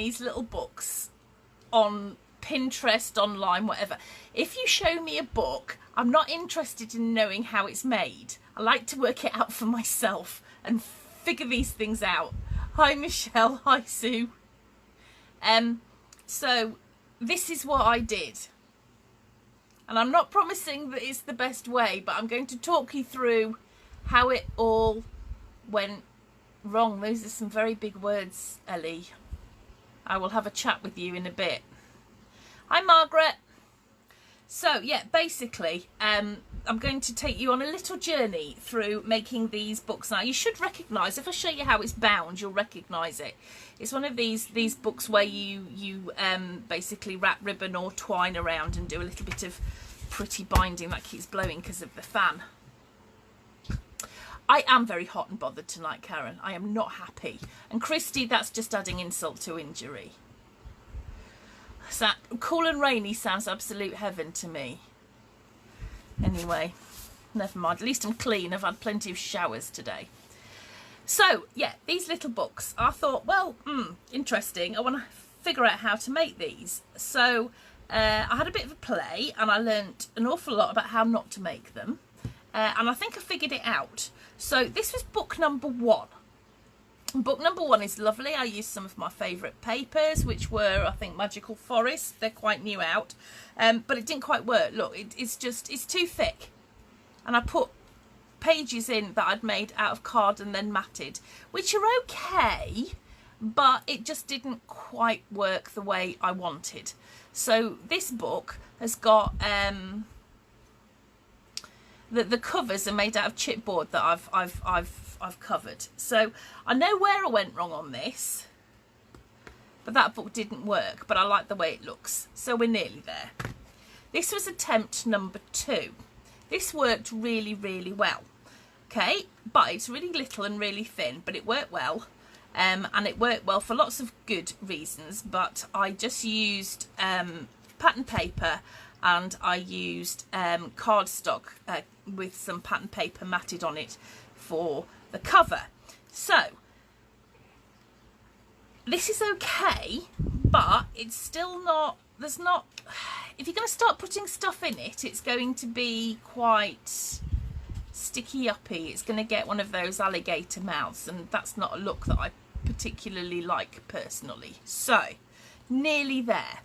these little books on Pinterest, online, whatever. If you show me a book, I'm not interested in knowing how it's made. I like to work it out for myself and figure these things out. Hi Michelle, hi Sue. So this is what I did. And I'm not promising that it's the best way, but I'm going to talk you through how it all went wrong. Those are some very big words, Ellie. I will have a chat with you in a bit. Hi Margaret. So yeah, basically I'm going to take you on a little journey through making these books. Now you should recognise, if I show you how it's bound, you'll recognise it. It's one of these books where you basically wrap ribbon or twine around and do a little bit of pretty binding. That keeps blowing because of the fan. I am very hot and bothered tonight, Karen. I am not happy. And Christy, that's just adding insult to injury. So, cool and rainy sounds absolute heaven to me. Anyway, never mind. At least I'm clean. I've had plenty of showers today. So, yeah, these little books. I thought, well, interesting. I want to figure out how to make these. So, I had a bit of a play and I learnt an awful lot about how not to make them. And I think I figured it out. So, this was book number 1. Book number 1 is lovely. I used some of my favourite papers, which were, I think, Magical Forest. They're quite new out, but it didn't quite work. Look, it's too thick. And I put pages in that I'd made out of card and then matted, which are okay, but it just didn't quite work the way I wanted. So this book has got the covers are made out of chipboard that I've covered. So I know where I went wrong on this, but that book didn't work, but I like the way it looks. So we're nearly there. This was attempt number 2. This worked really, really well. Okay, but it's really little and really thin, but it worked well. And it worked well for lots of good reasons, but I just used pattern paper and I used cardstock with some pattern paper matted on it for the cover. So this is okay, but it's still not, there's not, if you're going to start putting stuff in it, it's going to be quite sticky uppy. It's going to get one of those alligator mouths, and that's not a look that I particularly like personally. So nearly there.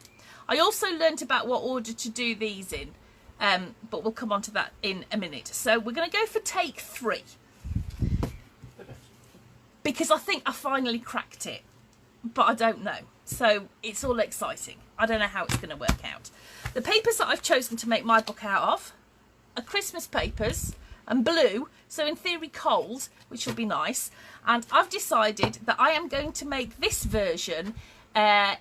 I also learnt about what order to do these in, but we'll come on to that in a minute. So we're going to go for take 3, because I think I finally cracked it, but I don't know. So it's all exciting. I don't know how it's going to work out. The papers that I've chosen to make my book out of are Christmas papers and blue, so in theory cold, which will be nice. And I've decided that I am going to make this version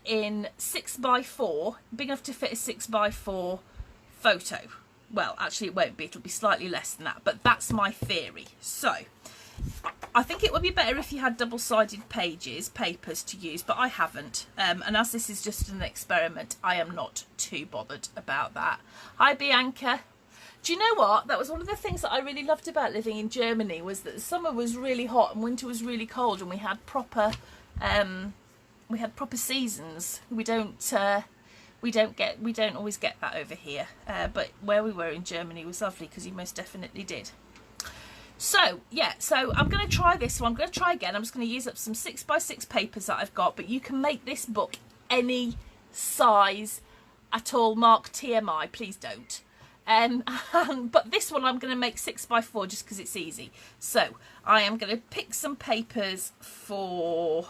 in 6x4, big enough to fit a 6x4 photo. Well, actually it won't be, it'll be slightly less than that, but that's my theory. So I think it would be better if you had double-sided papers to use, but I haven't. And as this is just an experiment, I am not too bothered about that. Hi Bianca. Do you know what? That was one of the things that I really loved about living in Germany, was that the summer was really hot and winter was really cold, and we had proper seasons. We don't always get that over here. But where we were in Germany was lovely, because you most definitely did. So yeah, so I'm going to try this one. I'm going to try again. I'm just going to use up some 6x6 papers that I've got, but you can make this book any size at all. Mark TMI, please don't. But this one I'm going to make 6x4 just because it's easy. So I am going to pick some papers for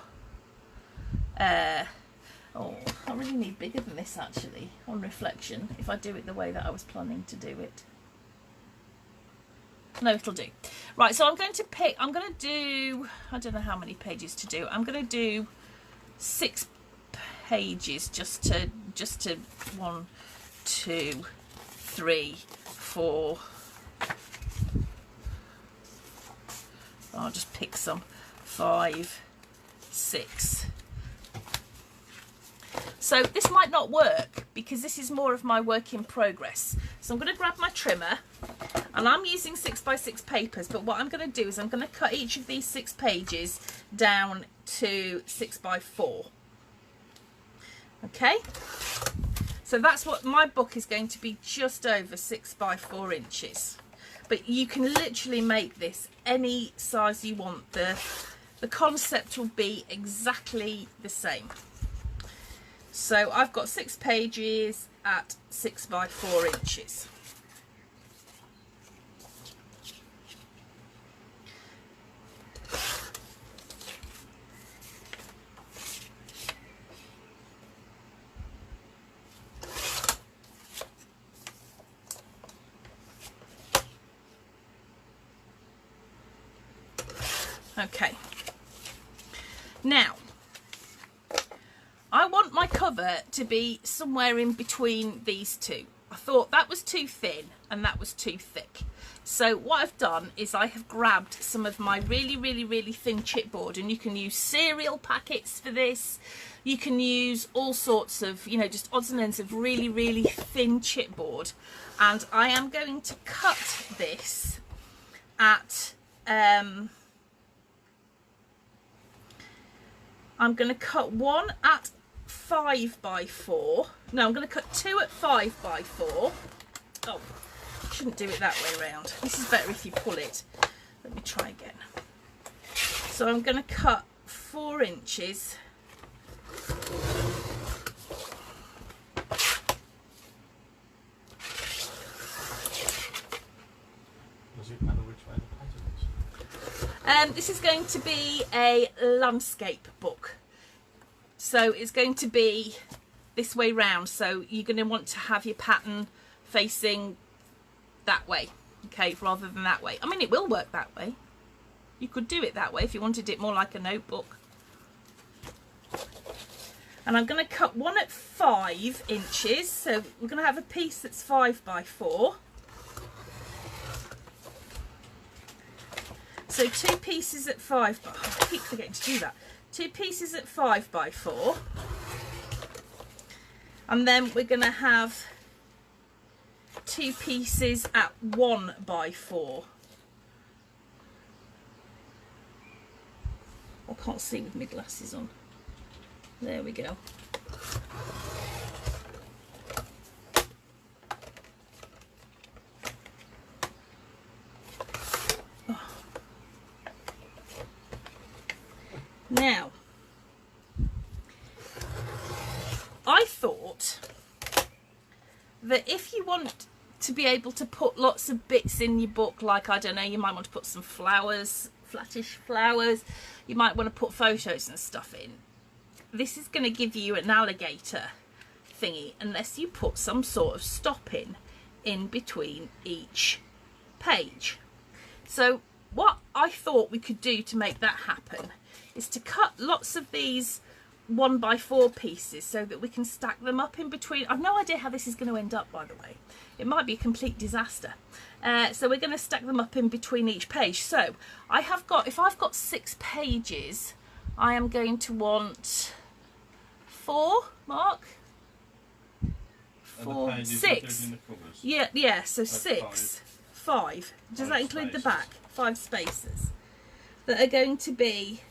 oh, I really need bigger than this actually, on reflection, if I do it the way that I was planning to do it. No, it'll do. Right, so I'm going to do, I don't know how many pages to do. I'm going to do 6 pages just to 1, 2, 3, 4. I'll just pick some. 5, 6. So this might not work because this is more of my work in progress. So I'm going to grab my trimmer, and I'm using 6x6 papers, but what I'm going to do is I'm going to cut each of these 6 pages down to 6x4. Okay, so that's what my book is going to be, just over 6 by 4 inches. But you can literally make this any size you want. The concept will be exactly the same. So I've got 6 pages at 6 by 4 inches. Okay, now I want my cover to be somewhere in between these two. I thought that was too thin and that was too thick. So what I've done is I have grabbed some of my really thin chipboard, and you can use cereal packets for this. You can use all sorts of, you know, just odds and ends of really thin chipboard. And I am going to cut this at I'm going to cut one at 5 by 4. No, I'm going to cut 2 at 5 by 4. Oh, I shouldn't do it that way around. This is better if you pull it. Let me try again. So I'm going to cut 4 inches. Does it matter which way the pattern is? This is going to be a landscape book, so it's going to be this way round, so you're going to want to have your pattern facing that way, okay, rather than that way. I mean, it will work that way. You could do it that way if you wanted it more like a notebook. And I'm going to cut one at 5 inches, so we're going to have a piece that's 5 by 4. So 2 pieces at 5 by, I keep forgetting to do that. 2 pieces at 5 by 4. And then we're going to have 2 pieces at 1 by 4. I can't see with my glasses on. There we go. Now, I thought that if you want to be able to put lots of bits in your book, like, I don't know, you might want to put some flowers, flattish flowers, you might want to put photos and stuff in. This is going to give you an alligator thingy unless you put some sort of stop in between each page. So what I thought we could do to make that happen is to cut lots of these 1 by 4 pieces so that we can stack them up in between. I've no idea how this is going to end up, by the way. It might be a complete disaster. So we're going to stack them up in between each page. So I have got, if I've got 6 pages, I am going to want 4, Mark? 4, 6. Yeah, so 6, 5. Does that include the back? 5 spaces that are going to be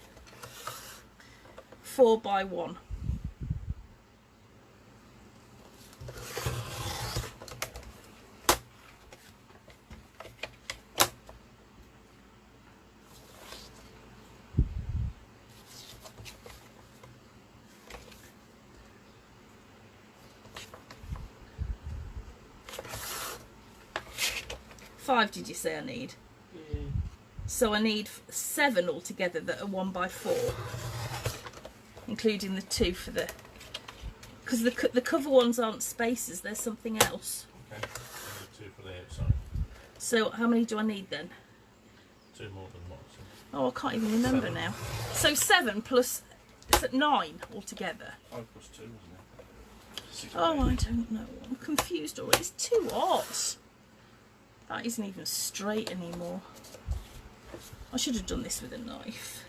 4 by 1. Five, did you say I need? Yeah. So I need 7 altogether that are 1 by 4. Including the 2 for the, because the cover ones aren't spaces, there's something else. Okay, 2 for the outside. So how many do I need then? 2 more than what? Oh, I can't even remember 7. now. So 7 plus, is it 9 altogether? 5 plus 2, wasn't it? 6 Oh, I don't know. I'm confused already. It's too hot. That isn't even straight anymore. I should have done this with a knife.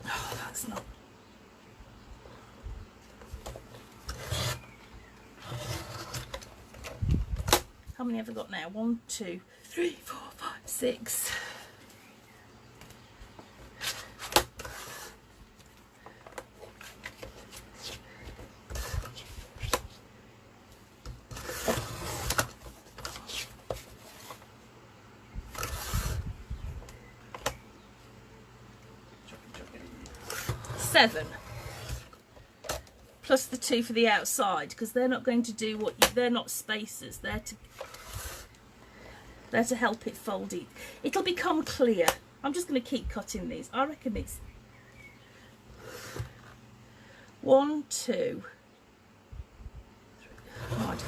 Oh, that's not. How many have I got now? 1, 2, 3, 4, 5, 6. 7 plus the 2 for the outside, because they're not going to do what they're not spacers, they're to help it fold it. It'll become clear. I'm just going to keep cutting these. I reckon it's 1, 2, 3, I don't know.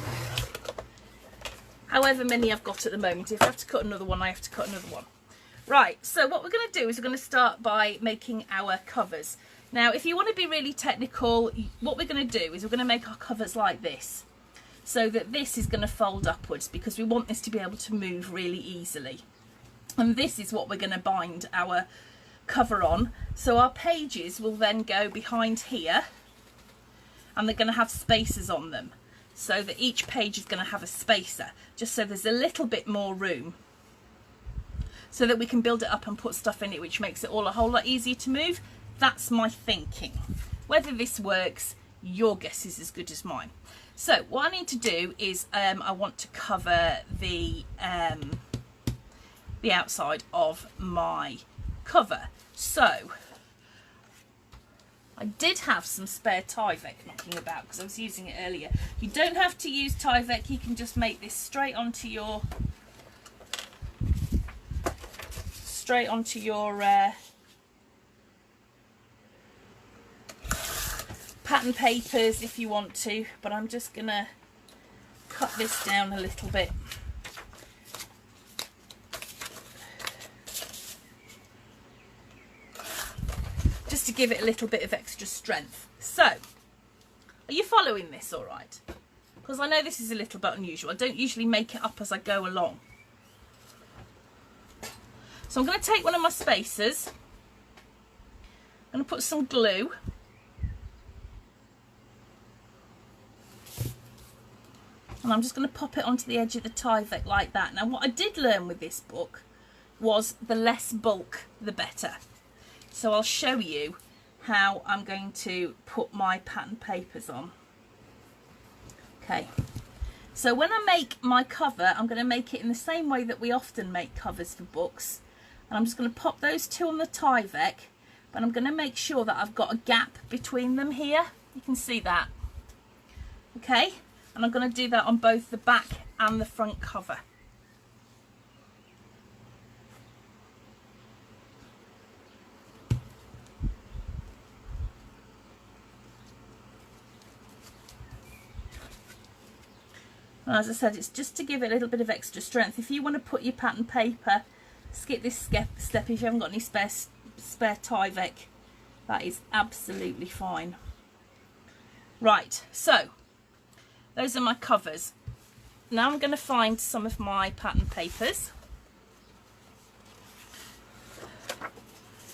However many I've got at the moment. If I have to cut another one, I have to cut another one. Right, so what we're going to do is we're going to start by making our covers. Now, if you want to be really technical, what we're going to do is we're going to make our covers like this, so that this is going to fold upwards, because we want this to be able to move really easily. And this is what we're going to bind our cover on. So our pages will then go behind here, and they're going to have spacers on them, so that each page is going to have a spacer, just so there's a little bit more room, so that we can build it up and put stuff in it, which makes it all a whole lot easier to move. That's my thinking. Whether this works, your guess is as good as mine. So what I need to do is I want to cover the outside of my cover. So I did have some spare Tyvek knocking about because I was using it earlier. You don't have to use Tyvek, you can just make this straight onto your pattern papers if you want to, but I'm just gonna cut this down a little bit. Just to give it a little bit of extra strength. So, are you following this all right? Because I know this is a little bit unusual. I don't usually make it up as I go along. So I'm going to take one of my spacers. I'm going to put some glue. And I'm just going to pop it onto the edge of the Tyvek like that. Now what I did learn with this book was the less bulk the better. So I'll show you how I'm going to put my pattern papers on. Okay, so when I make my cover, I'm going to make it in the same way that we often make covers for books. And I'm just going to pop those two on the Tyvek, but I'm going to make sure that I've got a gap between them here. You can see that. Okay, and I'm going to do that on both the back and the front cover. And as I said, it's just to give it a little bit of extra strength. If you want to put your pattern paper, skip this step if you haven't got any spare Tyvek. That is absolutely fine. Right, so those are my covers. Now I'm going to find some of my pattern papers.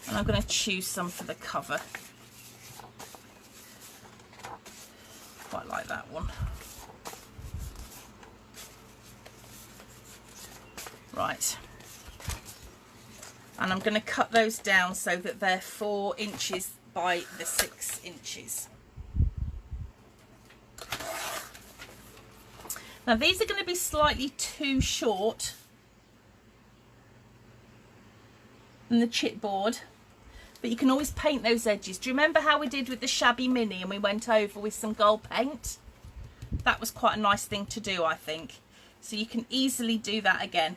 And I'm going to choose some for the cover. Quite like that one. Right, and I'm going to cut those down so that they're 4 inches by the 6 inches. Now these are going to be slightly too short than the chipboard, but you can always paint those edges. Do you remember how we did with the shabby mini and we went over with some gold paint? That was quite a nice thing to do, I think. So you can easily do that again.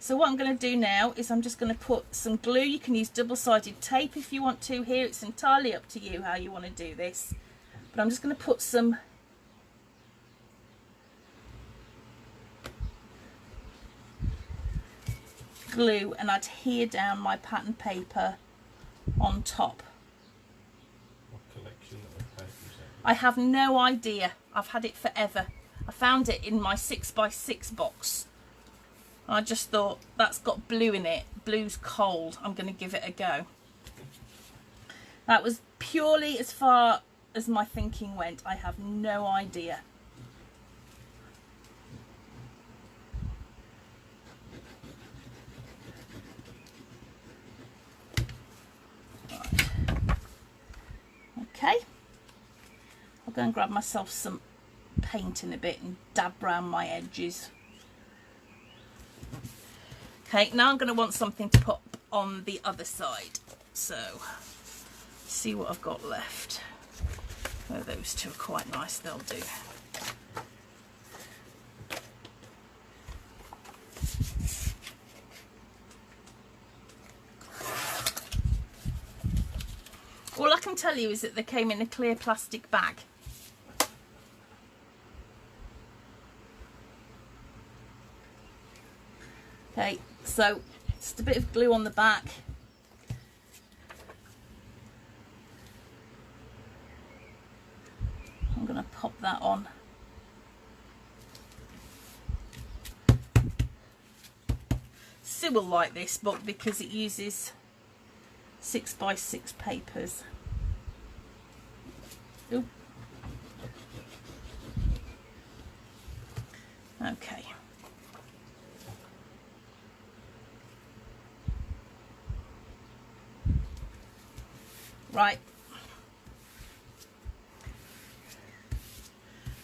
So what I'm going to do now is I'm just going to put some glue. You can use double-sided tape if you want to here. It's entirely up to you how you want to do this. But I'm just going to put some glue and adhere down my pattern paper on top. What collection of papers? I have no idea. I've had it forever. I found it in my 6x6 box. I just thought, that's got blue in it. Blue's cold. I'm going to give it a go. That was purely as far as my thinking went. I have no idea. Right. Okay. I'll go and grab myself some paint in a bit and dab around my edges. Okay, now I'm going to want something to put on the other side. So see what I've got left. Oh, those two are quite nice, they'll do. All I can tell you is that they came in a clear plastic bag. Okay, so just a bit of glue on the back. I'm going to pop that on. Sue will like this book because it uses 6x6 papers. Ooh. Okay. Right.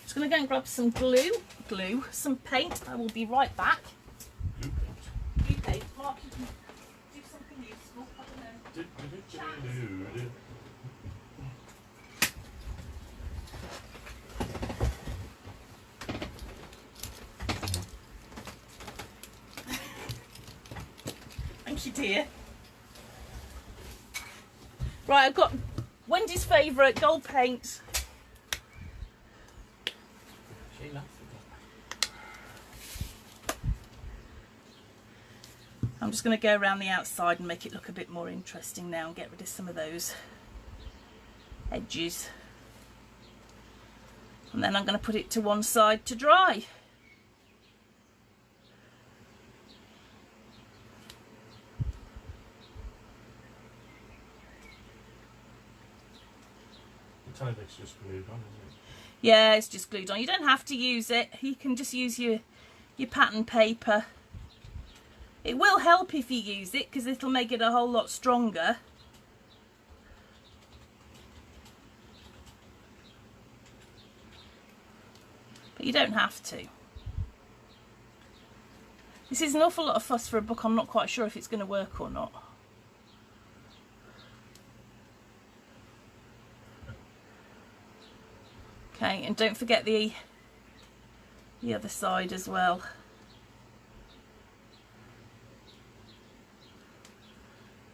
Just going to go and grab some glue, some paint. I will be right back. Glue paint. Mark, you can do something useful. I don't know. Thank you, dear. Right, I've got Wendy's favourite gold paint. She loves it. I'm just going to go around the outside and make it look a bit more interesting now and get rid of some of those edges. And then I'm going to put it to one side to dry. The tie bit's just glued on, isn't it? Yeah, it's just glued on. You don't have to use it. You can just use your pattern paper. It will help if you use it because it'll make it a whole lot stronger. But you don't have to. This is an awful lot of fuss for a book I'm not quite sure if it's going to work or not. Okay, and don't forget the other side as well.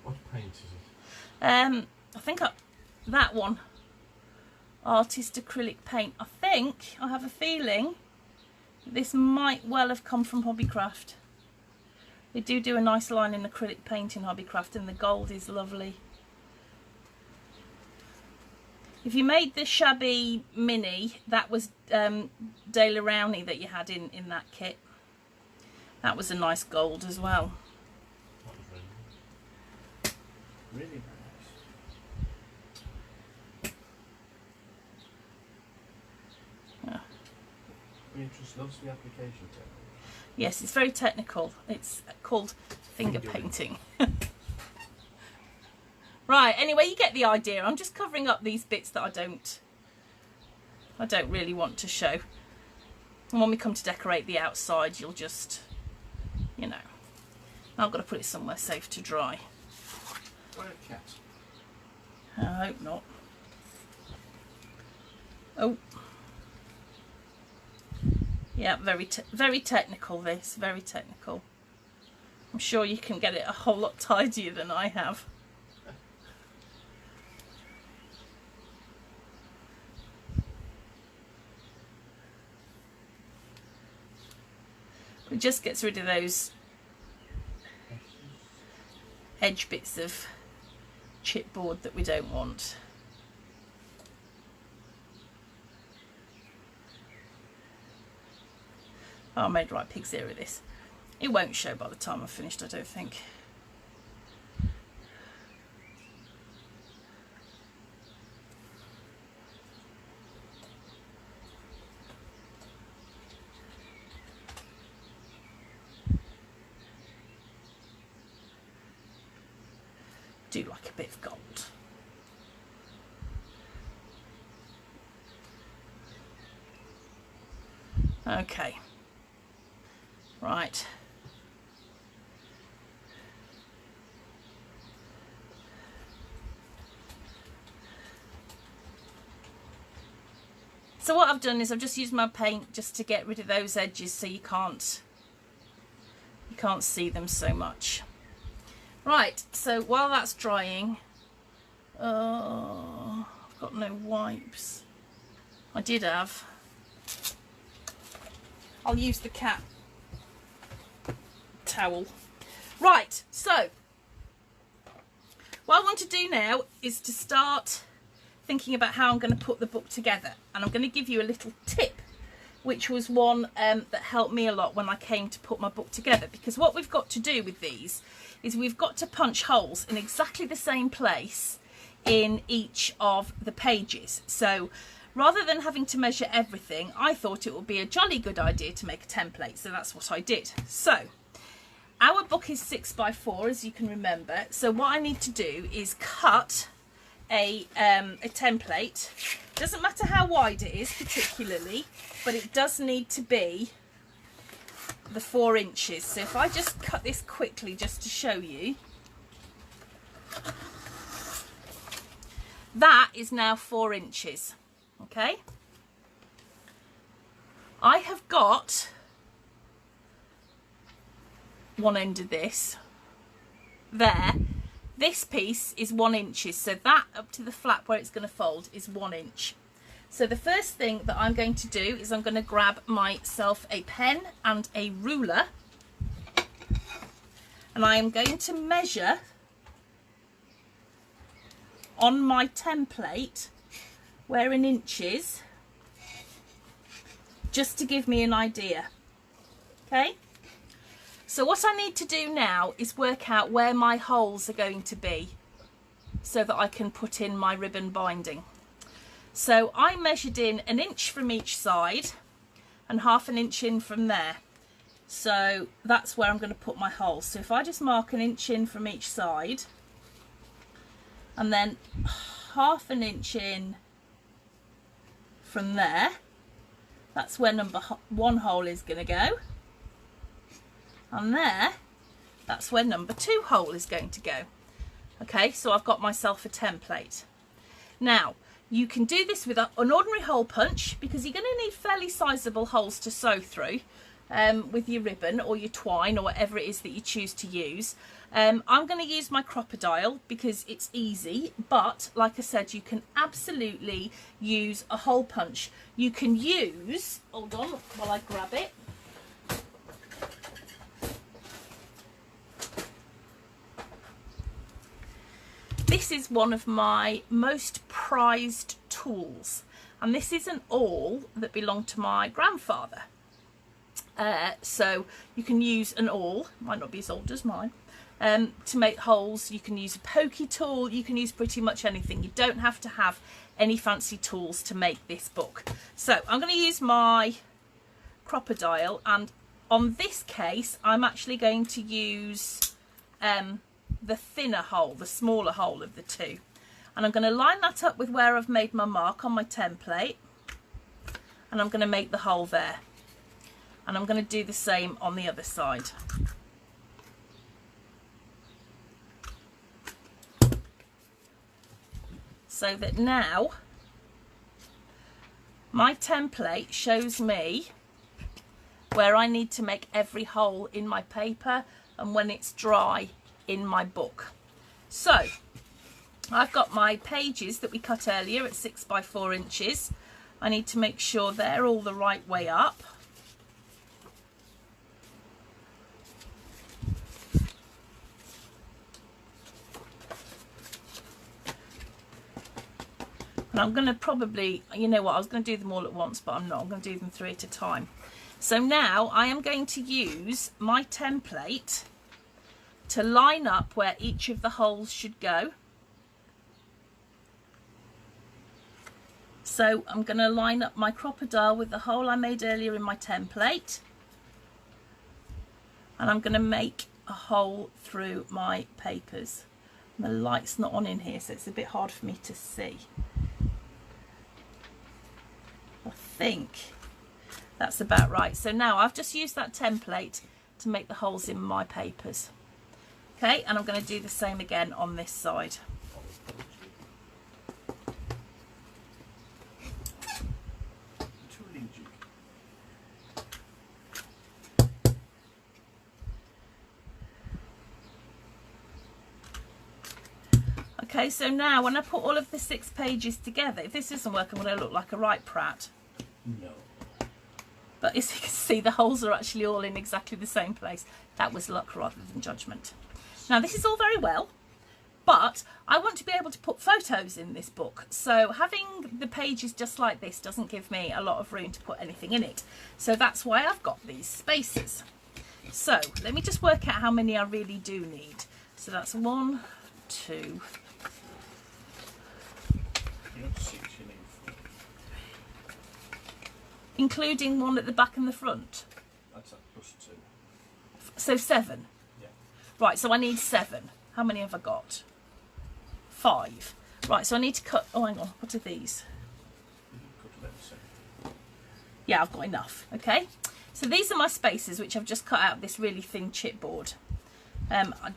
What paint is it? I think that one, artist acrylic paint. I think, I have a feeling this might well have come from Hobbycraft. They do a nice line in acrylic paint in Hobbycraft, and the gold is lovely. If you made the shabby mini, that was De La Rowney that you had in that kit. That was a nice gold as well. That was really Really nice. Yeah. Beatrice loves the application technique. Yes, it's very technical. It's called finger painting. Right, anyway, you get the idea. I'm just covering up these bits that I don't really want to show. And when we come to decorate the outside, you'll just, you know. I've got to put it somewhere safe to dry. Got a cat. I hope not. Oh. Yeah, very technical this, very technical. I'm sure you can get it a whole lot tidier than I have. It just gets rid of those edge bits of chipboard that we don't want. Oh, I made right pig's ear of this. It won't show by the time I've finished, I don't think. Do like a bit of gold. Okay. Right. So what I've done is I've just used my paint just to get rid of those edges so you can't see them so much. Right, so while that's drying, oh, I've got no wipes. I did have. I'll use the cat towel. Right, so what I want to do now is to start thinking about how I'm going to put the book together, and I'm going to give you a little tip, which was one that helped me a lot when I came to put my book together, because what we've got to do with these is we've got to punch holes in exactly the same place in each of the pages. So rather than having to measure everything, I thought it would be a jolly good idea to make a template, so that's what I did. So our book is 6x4, as you can remember, so what I need to do is cut a template. Doesn't matter how wide it is particularly, but it does need to be the 4 inches. So if I just cut this quickly just to show you, that is now 4 inches. Okay, I have got one end of this there. This piece is 1 inch, so that up to the flap where it's going to fold is 1 inch. So the first thing that I'm going to do is I'm going to grab myself a pen and a ruler, and I am going to measure on my template where an inch is, just to give me an idea. Okay, so what I need to do now is work out where my holes are going to be so that I can put in my ribbon binding. So I measured in 1 inch from each side and 1/2 inch in from there. So that's where I'm going to put my holes. So if I just mark 1 inch in from each side and then 1/2 inch in from there, that's where number 1 hole is going to go. And there, that's where number 2 hole is going to go. Okay, so I've got myself a template. Now, you can do this with an ordinary hole punch, because you're going to need fairly sizable holes to sew through with your ribbon or your twine or whatever it is that you choose to use. I'm going to use my crocodile because it's easy, but like I said, you can absolutely use a hole punch. You can use, hold on while I grab it. This is one of my most prized tools, and this is an awl that belonged to my grandfather. So you can use an awl, might not be as old as mine, to make holes. You can use a pokey tool, you can use pretty much anything. You don't have to have any fancy tools to make this book. So I'm going to use my crocodile, and on this case I'm actually going to use the thinner hole, the smaller hole of the two, and I'm going to line that up with where I've made my mark on my template, and I'm going to make the hole there, and I'm going to do the same on the other side. So that now my template shows me where I need to make every hole in my paper and when it's dry in my book. So I've got my pages that we cut earlier at 6x4 inches. I need to make sure they're all the right way up. And I'm going to probably, you know what, I was going to do them all at once, but I'm not. I'm going to do them 3 at a time. So now I am going to use my template to line up where each of the holes should go. So I'm going to line up my crocodile with the hole I made earlier in my template, and I'm going to make a hole through my papers. And the light's not on in here, so it's a bit hard for me to see. I think that's about right. So now I've just used that template to make the holes in my papers. Okay, and I'm going to do the same again on this side. Okay, so now when I put all of the 6 pages together, if this doesn't work, I'm going to look like a right prat. No. But as you can see, the holes are actually all in exactly the same place. That was luck rather than judgment. Now, this is all very well, but I want to be able to put photos in this book. So having the pages just like this doesn't give me a lot of room to put anything in it. So that's why I've got these spaces. So let me just work out how many I really do need. So that's 1, 2. You want 6, you need 4. Including one at the back and the front. That's a plus 2. So 7. Yeah. Right, so I need 7. How many have I got? 5. Right, so I need to cut... Oh, hang on. What are these? You can cut about 7. Yeah, I've got enough. Okay. So these are my spaces, which I've just cut out of this really thin chipboard. I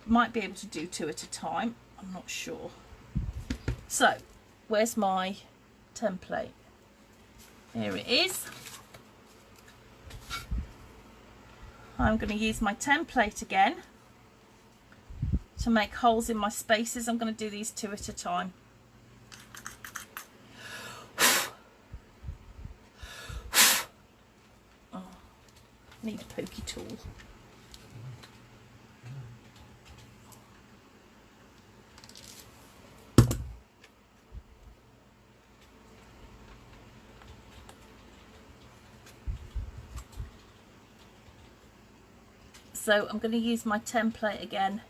might be able to do 2 at a time. I'm not sure. So, where's my template? Here it is. I'm going to use my template again to make holes in my spaces. I'm going to do these 2 at a time. Oh, need a pokey tool. So I'm going to use my template again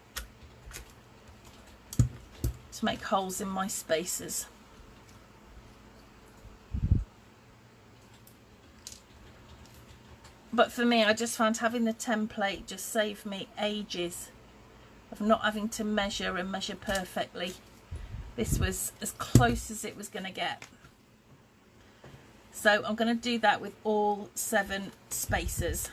to make holes in my spaces. But for me, I just found having the template just saved me ages of not having to measure and measure perfectly. This was as close as it was going to get. So I'm going to do that with all 7 spaces.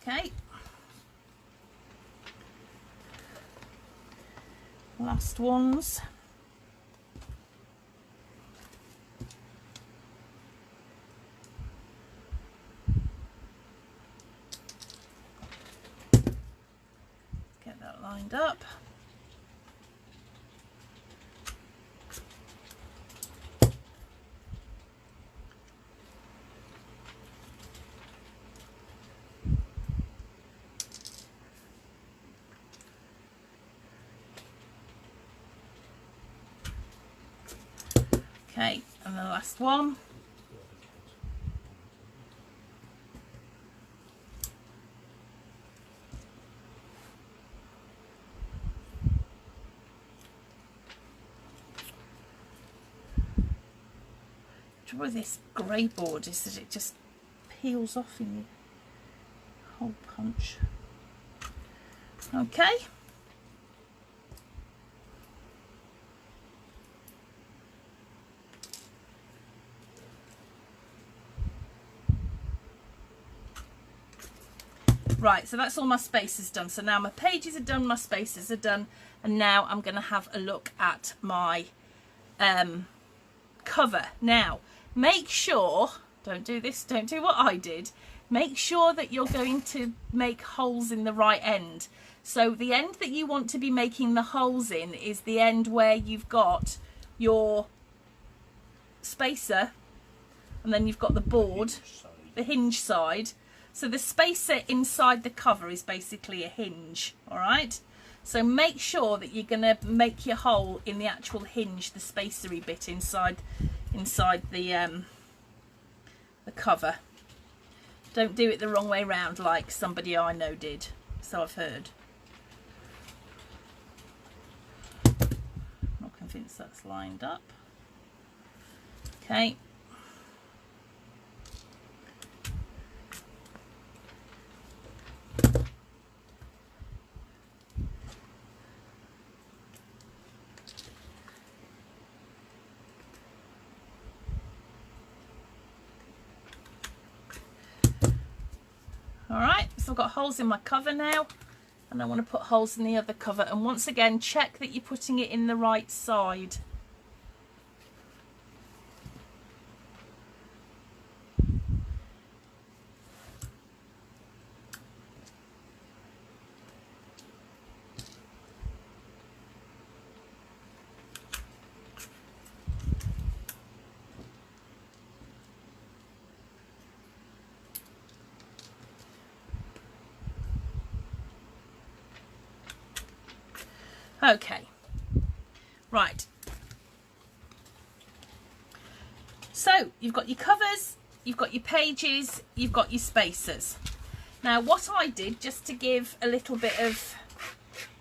Okay, last ones. Get that lined up. Okay, and the last one. The trouble with this grey board is that it just peels off in your hole punch. Okay. Right, so that's all my spaces done. So now my pages are done, my spaces are done, and now I'm going to have a look at my cover. Now, make sure, don't do this, don't do what I did. Make sure that you're going to make holes in the right end. So the end that you want to be making the holes in is the end where you've got your spacer, and then you've got the board, the hinge side. So the spacer inside the cover is basically a hinge, all right? So make sure that you're going to make your hole in the actual hinge, the spacery bit inside the cover. Don't do it the wrong way round like somebody I know did, so I've heard. Not convinced that's lined up. Okay. I've got holes in my cover now, and I want to put holes in the other cover. And once again, check that you're putting it in the right side. Okay, right, so you've got your covers, you've got your pages, you've got your spacers. Now what I did, just to give a little bit of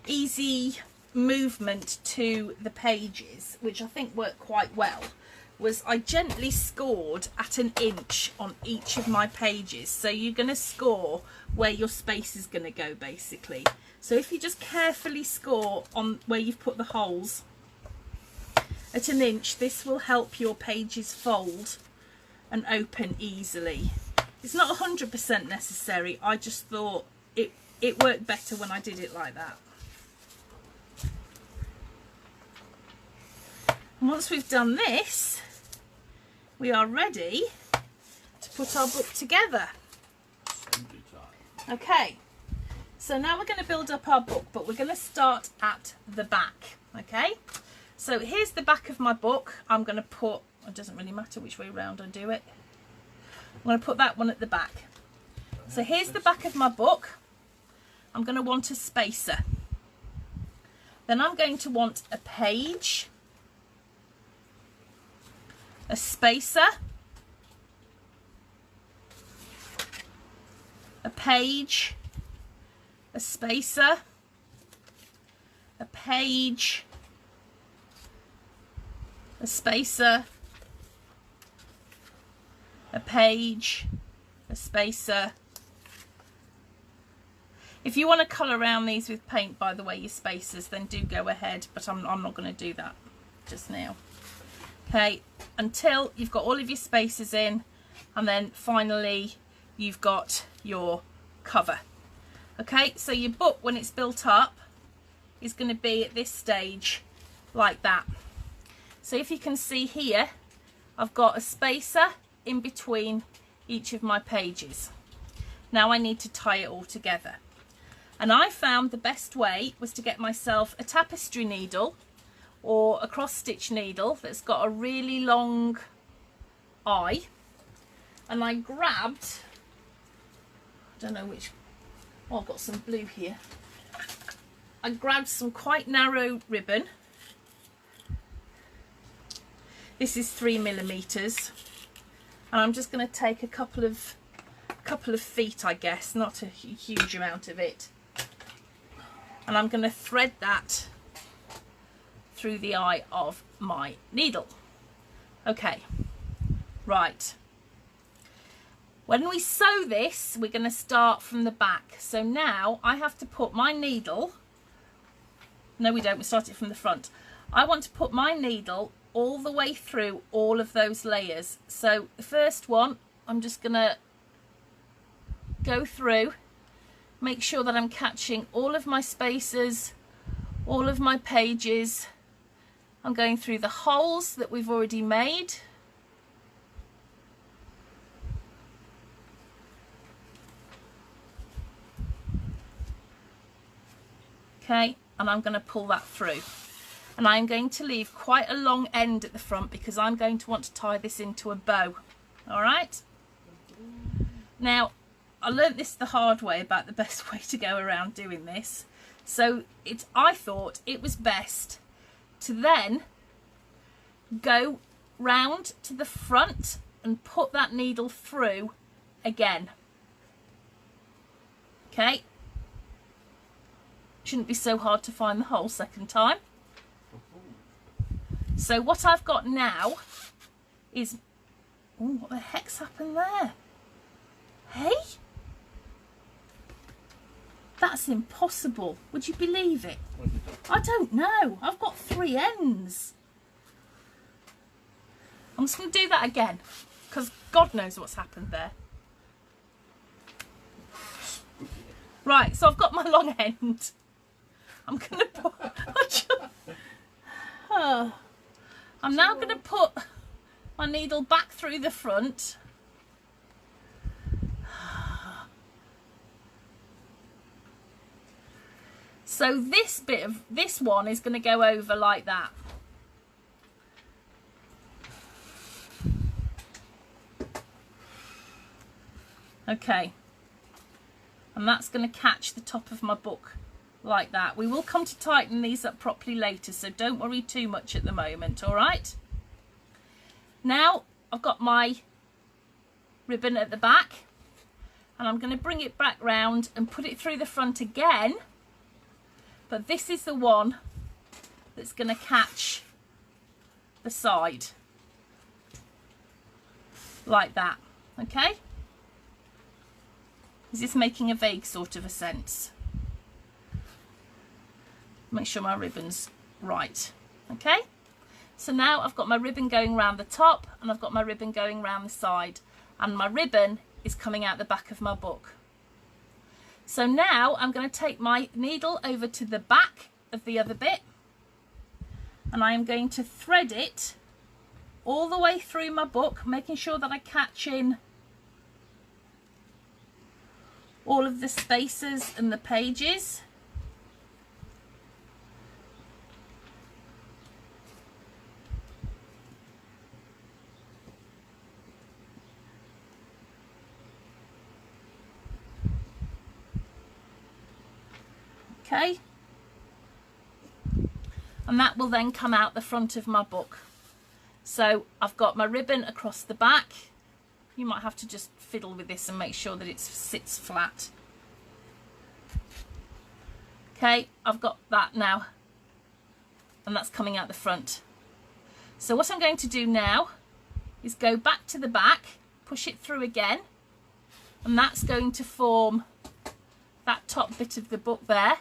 easy movement to the pages, which I think worked quite well, was I gently scored at 1 inch on each of my pages. So you're going to score where your space is going to go, basically. So if you just carefully score on where you've put the holes at 1 inch, this will help your pages fold and open easily. It's not 100% necessary. I just thought it worked better when I did it like that. And once we've done this, we are ready to put our book together. Okay, so now we're going to build up our book, but we're going to start at the back. Okay, so here's the back of my book. I'm going to put, it doesn't really matter which way around I do it, I'm going to put that one at the back. So here's the back of my book. I'm going to want a spacer. Then I'm going to want a page, a spacer, a page, a spacer, a page, a spacer, a page, a spacer. If you want to colour around these with paint, by the way, your spacers, then do go ahead, but I'm not going to do that just now. Okay, until you've got all of your spacers in, and then finally you've got your cover. Okay, so your book, when it's built up, is going to be at this stage like that. So if you can see here, I've got a spacer in between each of my pages. Now I need to tie it all together. And I found the best way was to get myself a tapestry needle or a cross stitch needle that's got a really long eye, and I grabbed, I don't know which, oh, I've got some blue here. I grabbed some quite narrow ribbon. This is 3mm, and I'm just going to take a couple of feet, I guess, not a huge amount of it, and I'm going to thread that through the eye of my needle. Okay, right. When we sew this, we're going to start from the back. So now I have to put my needle, no we don't, we start it from the front. I want to put my needle all the way through all of those layers. So the first one, I'm just going to go through, make sure that I'm catching all of my spacers, all of my pages. I'm going through the holes that we've already made. Okay, and I'm going to pull that through. And I'm going to leave quite a long end at the front because I'm going to want to tie this into a bow. All right? Now, I learnt this the hard way about the best way to go around doing this. So I thought it was best to then go round to the front and put that needle through again. Okay, shouldn't be so hard to find the hole second time. So what I've got now is, oh, what the heck's happened there? Hey, that's impossible. Would you believe it? I don't know. I've got 3 ends. I'm just going to do that again because God knows what's happened there. Right, so I've got my long end. I'm going to put... I'm now going to put my needle back through the front. So this one is going to go over like that. Okay. And that's going to catch the top of my book like that. We will come to tighten these up properly later, so don't worry too much at the moment, all right? Now I've got my ribbon at the back, and I'm going to bring it back round and put it through the front again, but this is the one that's going to catch the side like that. Okay, is this making a vague sort of a sense? Make sure my ribbon's right. Okay, so now I've got my ribbon going round the top, and I've got my ribbon going round the side, and my ribbon is coming out the back of my book. So now I'm going to take my needle over to the back of the other bit, and I am going to thread it all the way through my book, making sure that I catch in all of the spaces and the pages. Okay, and that will then come out the front of my book. So I've got my ribbon across the back. You might have to just fiddle with this and make sure that it sits flat. Okay, I've got that now, and that's coming out the front. So what I'm going to do now is go back to the back, push it through again, and that's going to form that top bit of the book there.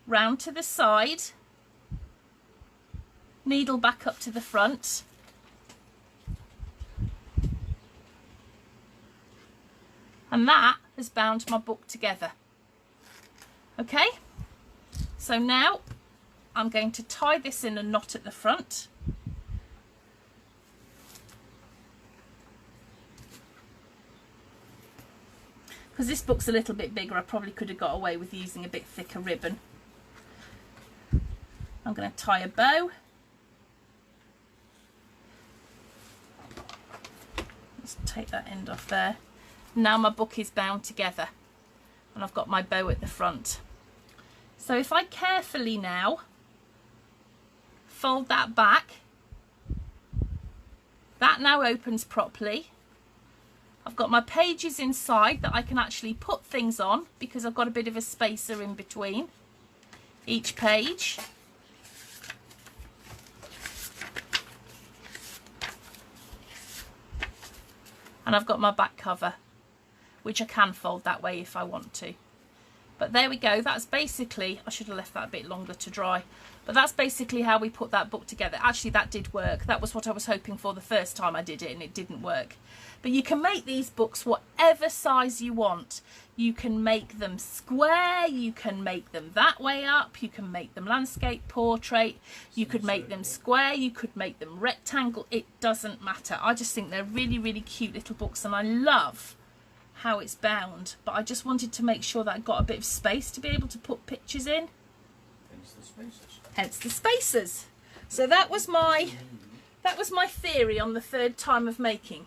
Round to the side, needle back up to the front, and that has bound my book together. Okay, so now I'm going to tie this in a knot at the front. Because this book's a little bit bigger, I probably could have got away with using a bit thicker ribbon. I'm going to tie a bow. Let's take that end off there. Now my book is bound together, and I've got my bow at the front. So if I carefully now fold that back, that now opens properly. I've got my pages inside that I can actually put things on, because I've got a bit of a spacer in between each page. And I've got my back cover, which I can fold that way if I want to. But there we go, that's basically, I should have left that a bit longer to dry, but that's basically how we put that book together. Actually, that did work. That was what I was hoping for the first time I did it, and it didn't work. But you can make these books whatever size you want. You can make them square, you can make them that way up, you can make them landscape, portrait, you could make them square, you could make them rectangle, it doesn't matter. I just think they're really, really cute little books, and I love how it's bound, but I just wanted to make sure that I got a bit of space to be able to put pictures in. Hence the spaces. Hence the spacers. So that was my theory on the third time of making.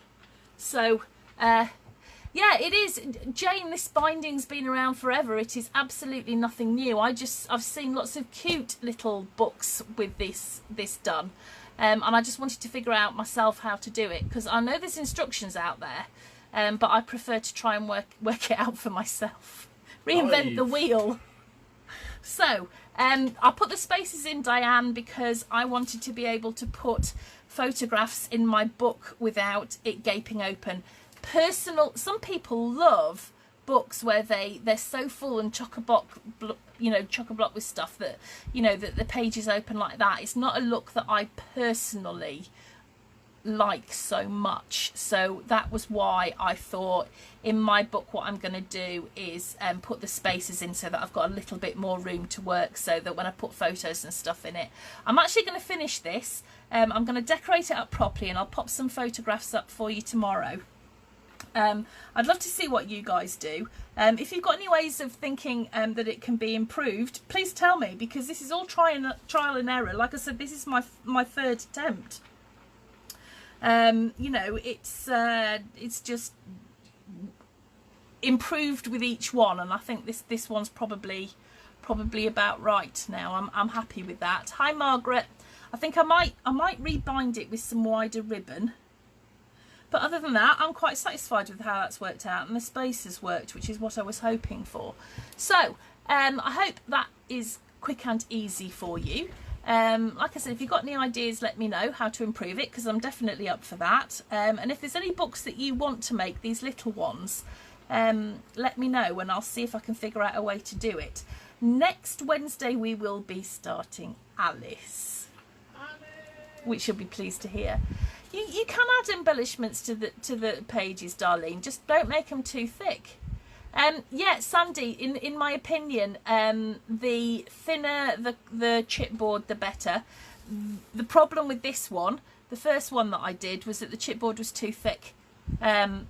So yeah, it is, Jane, this binding's been around forever. It is absolutely nothing new. I've seen lots of cute little books with this done, and I just wanted to figure out myself how to do it, because I know there's instructions out there, but I prefer to try and work it out for myself. Reinvent the wheel. So I put the spaces in, Diane, because I wanted to be able to put photographs in my book without it gaping open. Some people love books where they're so full and chock-a-block, chock-a-block with stuff that, that the pages open like that. It's not a look that I personally like so much. So that was why I thought in my book what I'm going to do is put the spaces in so that I've got a little bit more room to work, so that when I put photos and stuff in it. I'm actually going to finish this. I'm going to decorate it up properly, and I'll pop some photographs up for you tomorrow. I'd love to see what you guys do. If you've got any ways of thinking that it can be improved, please tell me, because this is all trial and error. Like I said, this is my third attempt. You know, it's just improved with each one, and I think this one's probably about right now. I'm happy with that. Hi Margaret. I think I might rebind it with some wider ribbon. But other than that, I'm quite satisfied with how that's worked out, and the space has worked, which is what I was hoping for. So, I hope that is quick and easy for you. Like I said, if you've got any ideas, let me know how to improve it, because I'm definitely up for that. And if there's any books that you want to make, these little ones, let me know, and I'll see if I can figure out a way to do it. Next Wednesday, we will be starting Alice, which you'll be pleased to hear. You can add embellishments to the pages, Darlene. Just don't make them too thick. Yeah, Sandy. In my opinion, the thinner the chipboard, the better. The problem with this one, the first one that I did, was that the chipboard was too thick.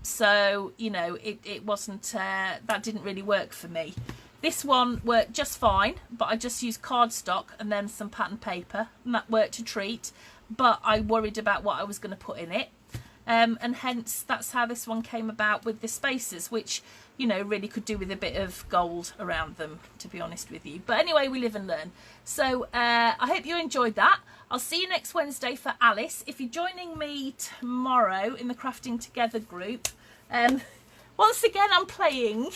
So you know, it wasn't. That didn't really work for me. This one worked just fine, but I just used cardstock and then some pattern paper, and that worked a treat. But I worried about what I was going to put in it, and hence that's how this one came about with the spaces, which, you know, really could do with a bit of gold around them, to be honest with you. But anyway, we live and learn. So I hope you enjoyed that. I'll see you next Wednesday for Alice. If you're joining me tomorrow in the Crafting Together group, once again I'm playing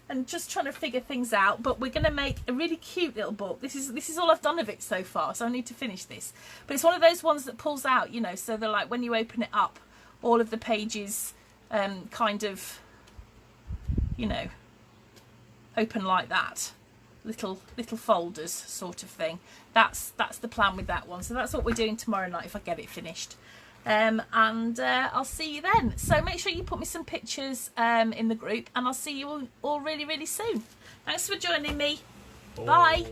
and just trying to figure things out, but we're going to make a really cute little book. This is all I've done of it so far, so I need to finish this. But it's one of those ones that pulls out, you know, so they're like, when you open it up, all of the pages kind of, you know, open like that, little folders sort of thing. That's the plan with that one. So that's what we're doing tomorrow night if I get it finished. And I'll see you then. So make sure you put me some pictures in the group, and I'll see you all really, really soon. Thanks for joining me. Bye.